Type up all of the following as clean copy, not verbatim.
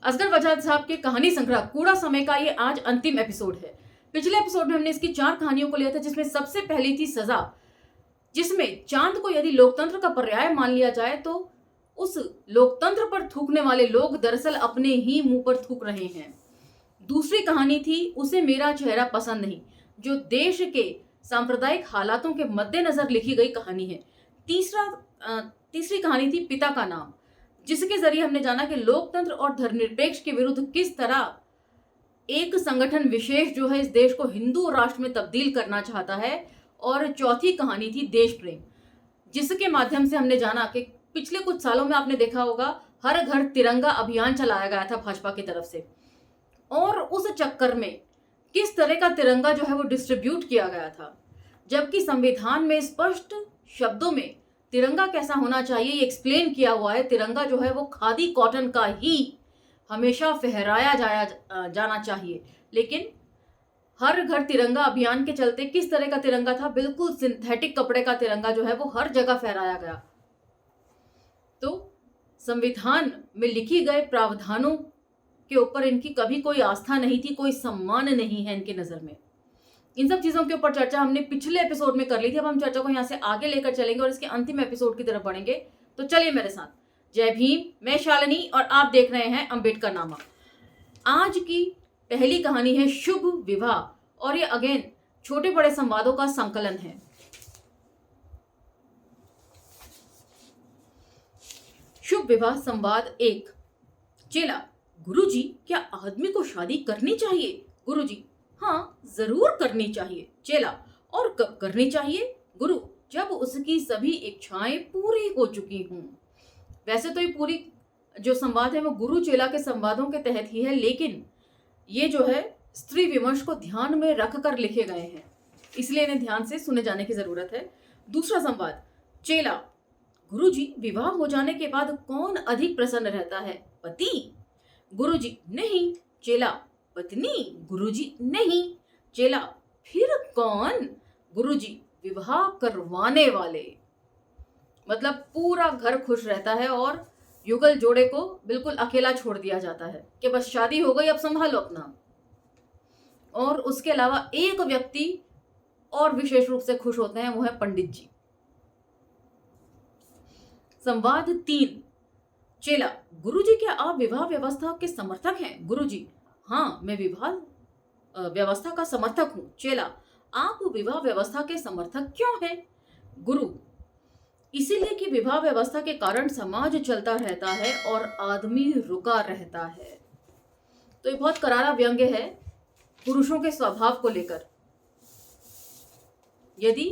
असगर वजाहत साहब के कहानी संग्रह कूड़ा समय का ये आज अंतिम एपिसोड है। पिछले एपिसोड में हमने इसकी 4 कहानियों को लिया था, जिसमें सबसे पहली थी सजा, जिसमें चांद को यदि लोकतंत्र का पर्याय मान लिया जाए तो उस लोकतंत्र पर थूकने वाले लोग दरअसल अपने ही मुंह पर थूक रहे हैं। दूसरी कहानी थी उसे मेरा चेहरा पसंद नहीं, जो देश के सांप्रदायिक हालातों के मद्देनजर लिखी गई कहानी है। तीसरी कहानी थी पिता का नाम, जिसके जरिए हमने जाना कि लोकतंत्र और धर्मनिरपेक्ष के विरुद्ध किस तरह एक संगठन विशेष जो है इस देश को हिंदू राष्ट्र में तब्दील करना चाहता है। और चौथी कहानी थी देश प्रेम, जिसके माध्यम से हमने जाना कि पिछले कुछ सालों में आपने देखा होगा हर घर तिरंगा अभियान चलाया गया था भाजपा की तरफ से, और उस चक्कर में किस तरह का तिरंगा जो है वो डिस्ट्रीब्यूट किया गया था, जबकि संविधान में स्पष्ट शब्दों में तिरंगा कैसा होना चाहिए ये एक्सप्लेन किया हुआ है। तिरंगा जो है वो खादी कॉटन का ही हमेशा फहराया जाना चाहिए, लेकिन हर घर तिरंगा अभियान के चलते किस तरह का तिरंगा था, बिल्कुल सिंथेटिक कपड़े का तिरंगा जो है वो हर जगह फहराया गया। तो संविधान में लिखी गए प्रावधानों के ऊपर इनकी कभी कोई आस्था नहीं थी, कोई सम्मान नहीं है इनकी नजर में। इन सब चीजों के ऊपर चर्चा हमने पिछले एपिसोड में कर ली थी। अब हम चर्चा को यहाँ से आगे लेकर चलेंगे और इसके अंतिम एपिसोड की तरफ बढ़ेंगे। तो चलिए मेरे साथ। जय भीम, मैं शालिनी और आप देख रहे हैं अंबेडकर नामा। आज की पहली कहानी है शुभ विवाह, और ये अगेन छोटे बड़े संवादों का संकलन है। शुभ विवाह संवाद 1। चेला: गुरुजी, क्या आदमी को शादी करनी चाहिए? गुरुजी: हाँ, जरूर करनी चाहिए। चेला: और कब करनी चाहिए? गुरु: जब उसकी सभी इच्छाएं पूरी हो चुकी हों। वैसे तो ये पूरी जो संवाद है वो गुरु चेला के संवादों के तहत ही है, लेकिन ये जो है स्त्री विमर्श को ध्यान में रख कर लिखे गए हैं, इसलिए इन्हें ध्यान से सुने जाने की जरूरत है। दूसरा संवाद। चेला: गुरुजी, विवाह हो जाने के बाद कौन अधिक प्रसन्न रहता है, पति? गुरुजी: नहीं। चेला: पत्नी? गुरुजी: नहीं। चेला: फिर कौन? गुरुजी: विवाह करवाने वाले। मतलब पूरा घर खुश रहता है और युगल जोड़े को बिल्कुल अकेला छोड़ दिया जाता है कि बस शादी हो गई, अब संभालो अपना। और उसके अलावा एक व्यक्ति और विशेष रूप से खुश होते हैं, वो है पंडित जी। संवाद 3। चेला: गुरुजी, क्या आप विवाह व्यवस्था के समर्थक हैं? गुरुजी: हाँ, मैं विवाह व्यवस्था का समर्थक हूं। चेला: आप विवाह व्यवस्था के समर्थक क्यों हैं? गुरु: इसीलिए कि विवाह व्यवस्था के कारण समाज चलता रहता है और आदमी रुका रहता है। तो ये बहुत करारा व्यंग्य है पुरुषों के स्वभाव को लेकर। यदि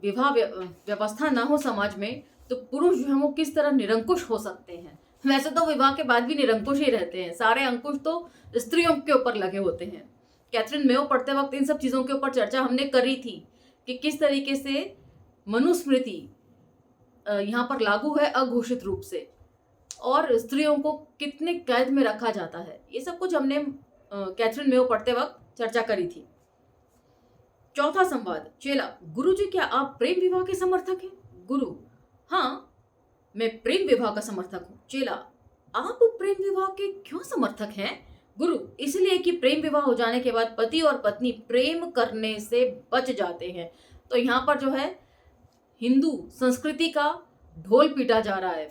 विवाह व्यवस्था ना हो समाज में तो पुरुष जो है वो किस तरह निरंकुश हो सकते हैं। वैसे तो विवाह के बाद भी निरंकुश ही रहते हैं, सारे अंकुश तो स्त्रियों के ऊपर लगे होते हैं। कैथरीन मेयो पढ़ते वक्त इन सब चीजों के ऊपर चर्चा हमने करी थी कि किस तरीके से मनुस्मृति यहाँ पर लागू है अघोषित रूप से, और स्त्रियों को कितने कैद में रखा जाता है। ये सब कुछ हमने कैथरीन मेयो पढ़ते वक्त चर्चा करी थी। चौथा संवाद। चेला: गुरुजी, क्या आप प्रेम विवाह के समर्थक हैं? गुरु: हाँ, मैं प्रेम विवाह का समर्थक हूँ। चेला: आप प्रेम विवाह के क्यों समर्थक हैं? गुरु: इसलिए कि प्रेम विवाह हो जाने के बाद पति और पत्नी प्रेम करने से बच जाते हैं। तो यहाँ पर जो है हिंदू संस्कृति का ढोल पीटा जा रहा है।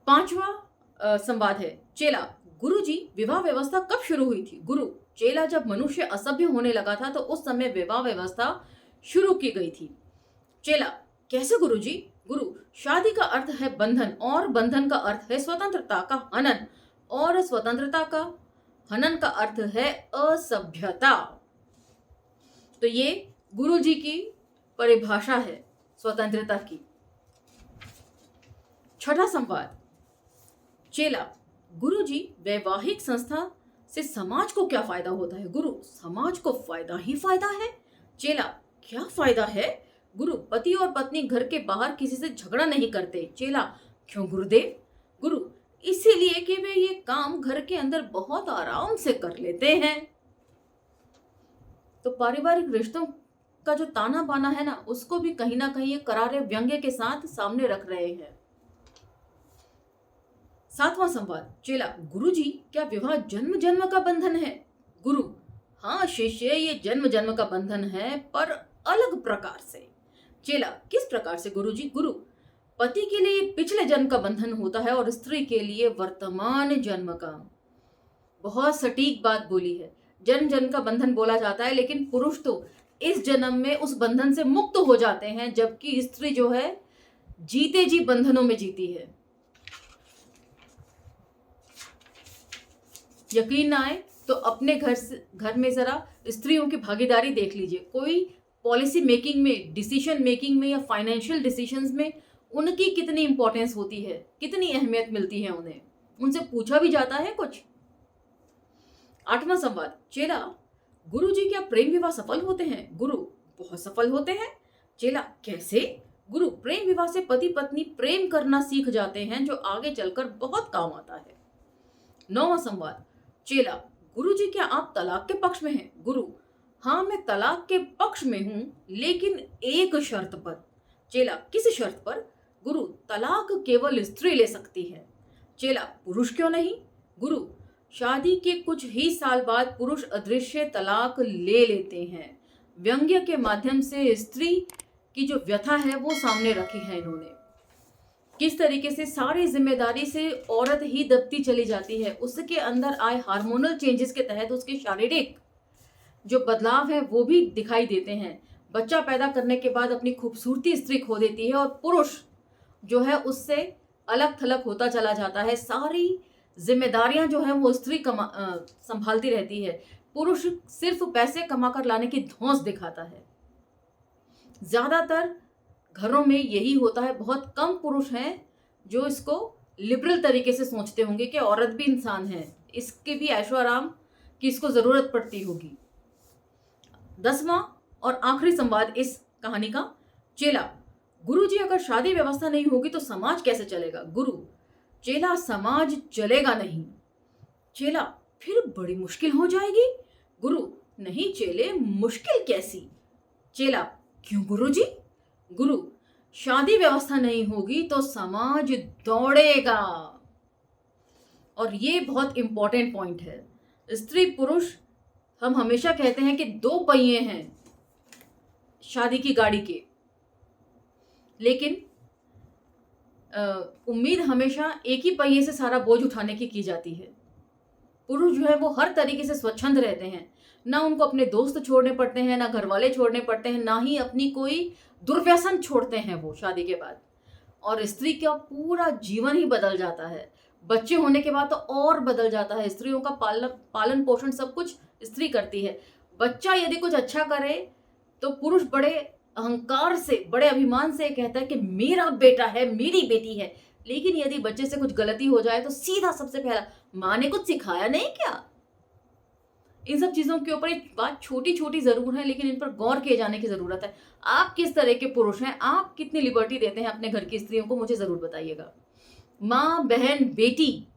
पांचवा संवाद है। चेला: गुरुजी, विवाह व्यवस्था कब शुरू हुई थी? गुरु: चेला: जब मनुष्य असभ्य होने लगा था तो उस समय विवाह व्यवस्था शुरू की गई थी। चेला: कैसे गुरुजी? गुरु: शादी का अर्थ है बंधन, और बंधन का अर्थ है स्वतंत्रता का हनन, और स्वतंत्रता का हनन का अर्थ है असभ्यता। तो ये गुरुजी की परिभाषा है स्वतंत्रता की। छठा संवाद। चेला: गुरुजी, वैवाहिक संस्था से समाज को क्या फायदा होता है? गुरु: समाज को फायदा ही फायदा है। चेला: क्या फायदा है? गुरु: पति और पत्नी घर के बाहर किसी से झगड़ा नहीं करते। चेला: क्यों गुरुदेव? गुरु: इसीलिए कि वे ये काम घर के अंदर बहुत आराम से कर लेते हैं। तो पारिवारिक रिश्तों का जो ताना बाना है ना, उसको भी कहीं ना कहीं ये करारे व्यंग्य के साथ सामने रख रहे हैं। 7वां संवाद। चेला, गुरुजी क्या विवाह जन्म जन्म का बंधन है? गुरु, हाँ शिष्य, ये जन्म जन्म का बंधन है, पर अलग प्रकार से। चेला, किस प्रकार से गुरुजी? गुरु, पति के लिए पिछले जन्म का बंधन होता है और स्त्री के लिए वर्तमान जन्म का। बहुत सटीक बात बोली है। जन्म जन्म का बंधन बोला जाता है, लेकिन पुरुष तो इस जन्म में उस बंधन से मुक्त हो जाते हैं, जबकि स्त्री जो है जीते जी बंधनों में जीती है। यकीन ना आए तो अपने घर में जरा स्त्रियों की भागीदारी देख लीजिए। कोई पॉलिसी मेकिंग में, डिसीजन मेकिंग में या फाइनेंशियल डिसीजंस में उनकी कितनी इंपॉर्टेंस होती है, कितनी अहमियत मिलती है उन्हें, उनसे पूछा भी जाता है कुछ? 8वां संवाद। चेला, गुरुजी क्या प्रेम विवाह सफल होते हैं? गुरु, बहुत सफल होते हैं। चेला, कैसे? गुरु, प्रेम विवाह से पति पत्नी प्रेम करना सीख जाते हैं, जो आगे चलकर बहुत काम आता है। 9वां संवाद। चेला, गुरुजी क्या आप तलाक के पक्ष में हैं? गुरु, हाँ मैं तलाक के पक्ष में हूं, लेकिन एक शर्त पर। चेला, किस शर्त पर? गुरु, तलाक केवल स्त्री ले सकती है। चेला, पुरुष क्यों नहीं? गुरु, शादी के कुछ ही साल बाद पुरुष अदृश्य तलाक ले लेते हैं। व्यंग्य के माध्यम से स्त्री की जो व्यथा है वो सामने रखी है इन्होंने। किस तरीके से सारी जिम्मेदारी से औरत ही दबती चली जाती है, उसके अंदर आए हार्मोनल चेंजेस के तहत उसके शारीरिक जो बदलाव है वो भी दिखाई देते हैं। बच्चा पैदा करने के बाद अपनी खूबसूरती स्त्री खो देती है और पुरुष जो है उससे अलग थलग होता चला जाता है। सारी जिम्मेदारियां जो है वो स्त्री संभालती रहती है। पुरुष सिर्फ पैसे कमाकर लाने की धौंस दिखाता है। ज्यादातर घरों में यही होता है। बहुत कम पुरुष हैं जो इसको लिबरल तरीके से सोचते होंगे कि औरत भी इंसान है, इसके भी ऐशो आराम की इसको जरूरत पड़ती होगी। 10वां और आखिरी संवाद इस कहानी का। चेला, गुरुजी अगर शादी व्यवस्था नहीं होगी तो समाज कैसे चलेगा? गुरु, चेला, समाज चलेगा नहीं। चेला, फिर बड़ी मुश्किल हो जाएगी? गुरु, नहीं चेले, मुश्किल कैसी? चेला, क्यों गुरुजी? गुरु, शादी व्यवस्था नहीं होगी तो समाज दौड़ेगा। और ये बहुत इंपॉर्टेंट पॉइंट है। स्त्री पुरुष हम हमेशा कहते हैं कि दो पहिए हैं शादी की गाड़ी के, लेकिन उम्मीद हमेशा एक ही पहिए से सारा बोझ उठाने की जाती है। पुरुष जो है वो हर तरीके से स्वच्छंद रहते हैं, ना उनको अपने दोस्त छोड़ने पड़ते हैं, ना घर वाले छोड़ने पड़ते हैं, ना ही अपनी कोई दुर्व्यसन छोड़ते हैं वो शादी के बाद। और स्त्री का पूरा जीवन ही बदल जाता है। बच्चे होने के बाद तो और बदल जाता है। स्त्रियों का पालन पोषण सब कुछ स्त्री करती है। बच्चा यदि कुछ अच्छा करे तो पुरुष बड़े अहंकार से, बड़े अभिमान से कहता है कि मेरा बेटा है, मेरी बेटी है। लेकिन यदि बच्चे से कुछ गलती हो जाए तो सीधा सबसे पहला, माँ ने कुछ सिखाया नहीं क्या? इन सब चीजों के ऊपर एक बात छोटी छोटी जरूर है, लेकिन इन पर गौर किए जाने की जरूरत है। आप किस तरह के पुरुष हैं? आप कितनी लिबर्टी देते हैं अपने घर की स्त्रियों को? मुझे जरूर बताइएगा। माँ, बहन, बेटी,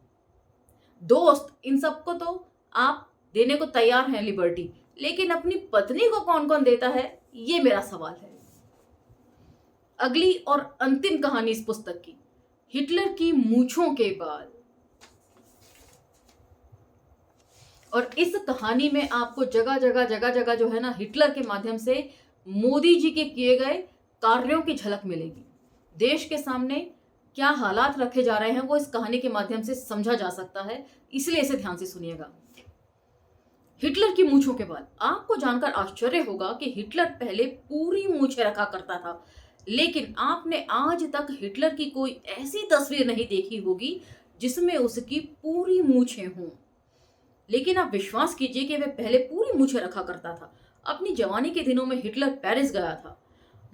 दोस्त, इन सबको तो आप देने को तैयार हैं लिबर्टी, लेकिन अपनी पत्नी को कौन कौन देता है, ये मेरा सवाल है। अगली और अंतिम कहानी इस पुस्तक की, हिटलर की मूंछों के बाल। और इस कहानी में आपको जगह जगह जो है ना, हिटलर के माध्यम से मोदी जी के किए गए कार्यों की झलक मिलेगी। देश के सामने क्या हालात रखे जा रहे हैं वो इस कहानी के माध्यम से समझा जा सकता है, इसलिए इसे ध्यान से सुनिएगा। हिटलर की मूंछों के बाल। आपको जानकर आश्चर्य होगा कि हिटलर पहले पूरी मूंछें रखा करता था, लेकिन आपने आज तक हिटलर की कोई ऐसी तस्वीर नहीं देखी होगी जिसमें उसकी पूरी मूंछें हों। लेकिन आप विश्वास कीजिए कि वह पहले पूरी मूंछें रखा करता था। अपनी जवानी के दिनों में हिटलर पेरिस गया था,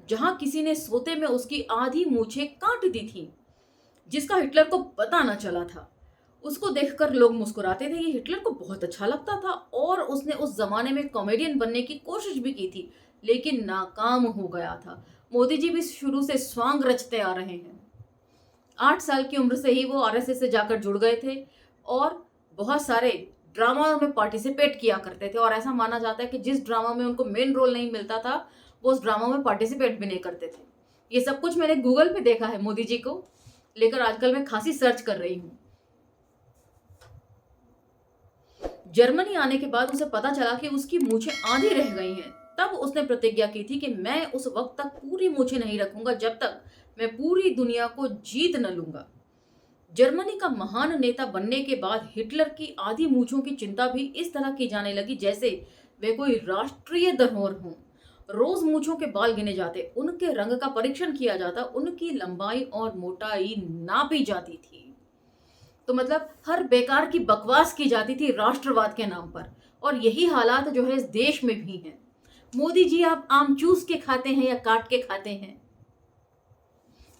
जहां किसी ने सोते में उसकी आधी मूंछें काट दी थी, जिसका हिटलर को पता न चला था। उसको देखकर लोग मुस्कुराते थे। ये हिटलर को बहुत अच्छा लगता था और उसने उस जमाने में कॉमेडियन बनने की कोशिश भी की थी, लेकिन नाकाम हो गया था। मोदी जी भी शुरू से स्वांग रचते आ रहे हैं। 8 साल की उम्र से ही वो आरएसएस से जाकर जुड़ गए थे और बहुत सारे ड्रामा में पार्टिसिपेट किया करते थे। और ऐसा माना जाता है कि जिस ड्रामा में उनको मेन रोल नहीं मिलता था वो उस ड्रामा में पार्टिसिपेट भी नहीं करते थे। ये सब कुछ मैंने गूगल पे देखा है। मोदी जी को लेकर आजकल मैं खासी सर्च कर रही हूँ। जर्मनी आने के बाद उसे पता चला कि उसकी मूछें आधी रह गई हैं। तब उसने प्रतिज्ञा की थी कि मैं उस वक्त तक पूरी मूछें नहीं रखूंगा जब तक मैं पूरी दुनिया को जीत न लूंगा। जर्मनी का महान नेता बनने के बाद हिटलर की आधी मूछों की चिंता भी इस तरह की जाने लगी जैसे वे कोई राष्ट्रीय धरोहर हों। रोज मूछों के बाल गिने जाते, उनके रंग का परीक्षण किया जाता, उनकी लंबाई और मोटाई नापी जाती थी। तो मतलब हर बेकार की बकवास की जाती थी राष्ट्रवाद के नाम पर। और यही हालात जो है इस देश में भी हैं। मोदी जी, आप आम चूस के खाते हैं या काट के खाते हैं?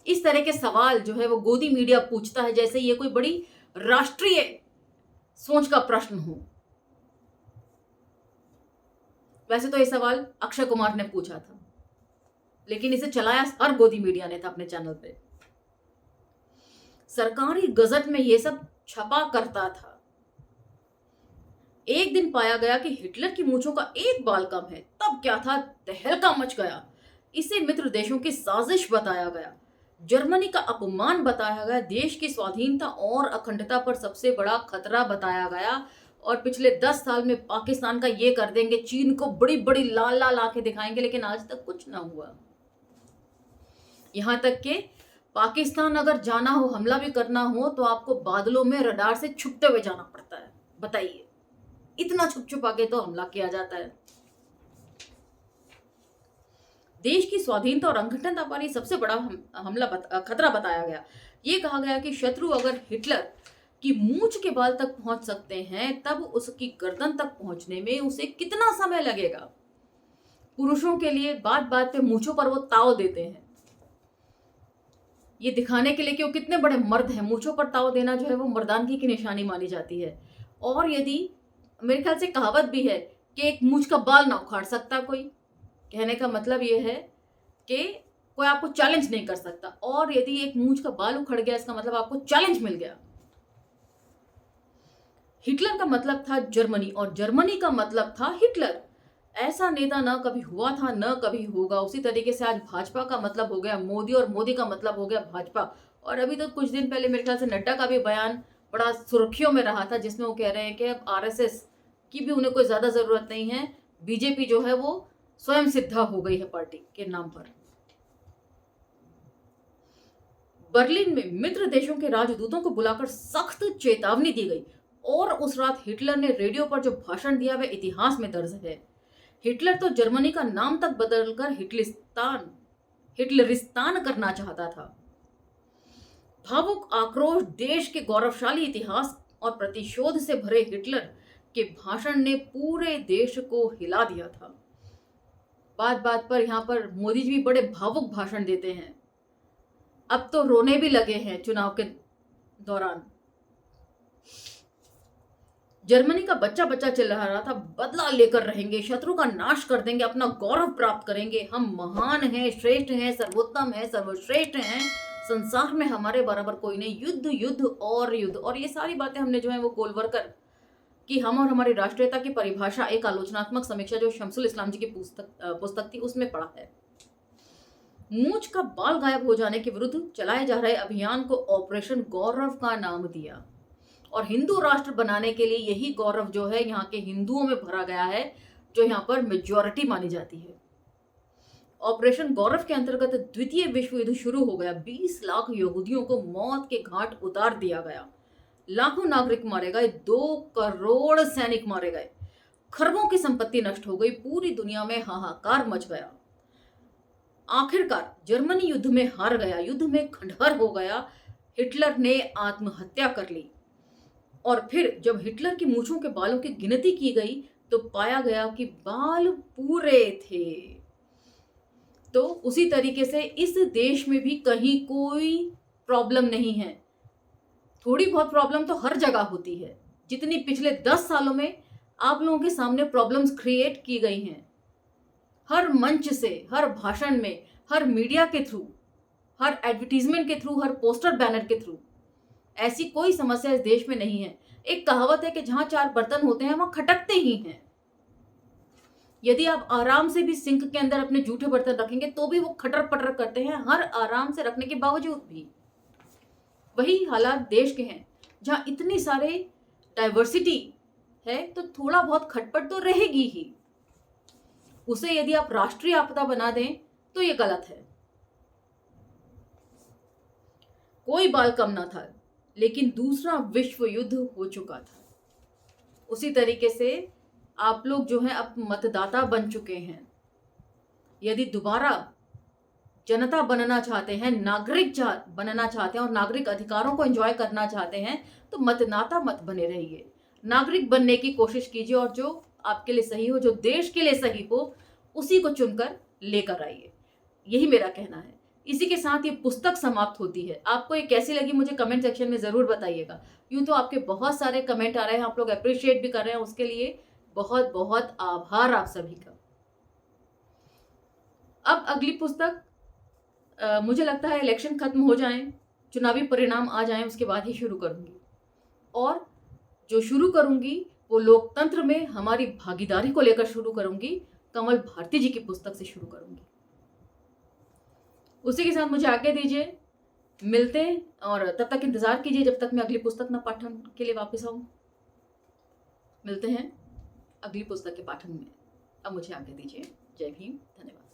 इस तरह के सवाल जो है वो गोदी मीडिया पूछता है जैसे ये कोई बड़ी राष्ट्रीय सोच का प्रश्न हो। वैसे तो ये सवाल अक्षय कुमार ने पूछा था, लेकिन इसे चलाया हर गोदी मीडिया ने था अपने चैनल पे। सरकारी गजट में ये सब छपा करता था। एक दिन पाया गया कि हिटलर की मूंछों का एक बाल कम है, तब क्या था, तहलका मच गया। इसे मित्र देशों की साजिश बताया गया, जर्मनी का अपमान बताया गया, देश की स्वाधीनता और अखंडता पर सबसे बड़ा खतरा बताया गया। और पिछले 10 साल में पाकिस्तान का ये कर देंगे, चीन को बड़ी बड़ी लाल लाल आंखें दिखाएंगे, लेकिन आज तक कुछ ना हुआ। यहां तक कि पाकिस्तान अगर जाना हो, हमला भी करना हो, तो आपको बादलों में रडार से छुपते हुए जाना पड़ता है। बताइए, इतना छुप छुपा के तो हमला किया जाता है। देश की स्वाधीनता और अखंडता पर ये सबसे बड़ा खतरा बताया गया। ये कहा गया कि शत्रु अगर हिटलर की मूंछ के बाल तक पहुंच सकते हैं, तब उसकी गर्दन तक पहुंचने में उसे कितना समय लगेगा। पुरुषों के लिए बात बात पे मूंछों पर वो ताव देते हैं, ये दिखाने के लिए कि वो कितने बड़े मर्द हैं। मूंछों पर ताव देना जो है वो मर्दानगी की निशानी मानी जाती है। और यदि, मेरे ख्याल से कहावत भी है कि एक मूंछ का बाल ना उखाड़ सकता कोई। कहने का मतलब ये है कि कोई आपको चैलेंज नहीं कर सकता, और यदि एक मूंछ का बाल उखड़ गया, इसका मतलब आपको चैलेंज मिल गया। हिटलर का मतलब था जर्मनी, और जर्मनी का मतलब था हिटलर। ऐसा नेता न कभी हुआ था, न कभी होगा। उसी तरीके से आज भाजपा का मतलब हो गया मोदी, और मोदी का मतलब हो गया भाजपा। और अभी तो कुछ दिन पहले मेरे ख्याल से नड्डा का भी बयान बड़ा सुर्खियों में रहा था, जिसमें वो कह रहे हैं कि अब आरएसएस की भी उन्हें कोई ज्यादा जरूरत नहीं है, बीजेपी जो है वो स्वयं सिद्धा हो गई है पार्टी के नाम पर। बर्लिन में मित्र देशों के राजदूतों को बुलाकर सख्त चेतावनी दी गई, और उस रात हिटलर ने रेडियो पर जो भाषण दिया वह इतिहास में दर्ज है। हिटलर तो जर्मनी का नाम तक बदलकर हिटलरिस्तान करना चाहता था। भावुक आक्रोश, देश के गौरवशाली इतिहास और प्रतिशोध से भरे हिटलर के भाषण ने पूरे देश को हिला दिया था। बात बात पर यहाँ पर मोदी जी भी बड़े भावुक भाषण देते हैं। अब तो रोने भी लगे हैं चुनाव के दौरान। जर्मनी का बच्चा बच्चा चिल्ला रहा था, बदला लेकर रहेंगे, शत्रु का नाश कर देंगे, अपना गौरव प्राप्त करेंगे, हम महान हैं, श्रेष्ठ हैं, सर्वोत्तम हैं, सर्वश्रेष्ठ हैं, संसार में हमारे बराबर कोई नहीं, युद्ध युद्ध और युद्ध। और ये सारी बातें हमने जो है वो गोलवरकर कि हम और हमारी राष्ट्रीयता की परिभाषा, एक आलोचनात्मक समीक्षा जो शमसुल इस्लाम जी की पुस्तक थी, उसमें पढ़ा है। मूंछ का बाल गायब हो जाने के विरुद्ध चलाए जा रहे अभियान को ऑपरेशन गौरव का नाम दिया, और हिंदू राष्ट्र बनाने के लिए यही गौरव जो है यहाँ के हिंदुओं में भरा गया है, जो यहाँ पर मेजॉरिटी मानी जाती है। ऑपरेशन गौरव के अंतर्गत द्वितीय विश्व युद्ध शुरू हो गया। 20 लाख यहूदियों को मौत के घाट उतार दिया गया, लाखों नागरिक मारे गए, 2 करोड़ सैनिक मारे गए, खरबों की संपत्ति नष्ट हो गई, पूरी दुनिया में हाहाकार मच गया। आखिरकार जर्मनी युद्ध में हार गया, युद्ध में खंडहर हो गया, हिटलर ने आत्महत्या कर ली। और फिर जब हिटलर की मूंछों के बालों की गिनती की गई तो पाया गया कि बाल पूरे थे। तो उसी तरीके से इस देश में भी कहीं कोई प्रॉब्लम नहीं है। थोड़ी बहुत प्रॉब्लम तो हर जगह होती है, जितनी पिछले 10 सालों में आप लोगों के सामने प्रॉब्लम्स क्रिएट की गई हैं, हर मंच से, हर भाषण में, हर मीडिया के थ्रू, हर एडवर्टीजमेंट के थ्रू, हर पोस्टर बैनर के थ्रू, ऐसी कोई समस्या इस देश में नहीं है। एक कहावत है कि जहां 4 बर्तन होते हैं वहां खटकते ही हैं। यदि आप आराम से भी सिंक के अंदर अपने जूठे बर्तन रखेंगे तो भी वो खटर पटर करते हैं, हर आराम से रखने के बावजूद भी। वही हालात देश के हैं, जहां इतनी सारे डाइवर्सिटी है तो थोड़ा बहुत खटपट तो रहेगी ही। उसे यदि आप राष्ट्रीय आपदा बना दें तो ये गलत है। कोई बाल कम ना था, लेकिन दूसरा विश्व युद्ध हो चुका था। उसी तरीके से आप लोग जो हैं अब मतदाता बन चुके हैं। यदि दोबारा जनता बनना चाहते हैं, नागरिक बनना चाहते हैं और नागरिक अधिकारों को एंजॉय करना चाहते हैं तो मतदाता मत बने रहिए। नागरिक बनने की कोशिश कीजिए और जो आपके लिए सही हो, जो देश के लिए सही हो, उसी को चुनकर लेकर आइए। यही मेरा कहना है। इसी के साथ ये पुस्तक समाप्त होती है। आपको ये कैसी लगी मुझे कमेंट सेक्शन में जरूर बताइएगा। यूं तो आपके बहुत सारे कमेंट आ रहे हैं, आप लोग अप्रिशिएट भी कर रहे हैं, उसके लिए बहुत बहुत आभार आप सभी का। अब अगली पुस्तक मुझे लगता है इलेक्शन खत्म हो जाएं, चुनावी परिणाम आ जाएं, उसके बाद ही शुरू करूंगी। और जो शुरू करूंगी वो लोकतंत्र में हमारी भागीदारी को लेकर शुरू करूंगी। कमल भारती जी की पुस्तक से शुरू करूंगी। उसी के साथ मुझे आज्ञा दीजिए, मिलते हैं और तब तक इंतजार कीजिए जब तक मैं अगली पुस्तक न पाठन के लिए वापस आऊं। मिलते हैं अगली पुस्तक के पाठन में। अब मुझे आज्ञा दीजिए। जय भीम, धन्यवाद।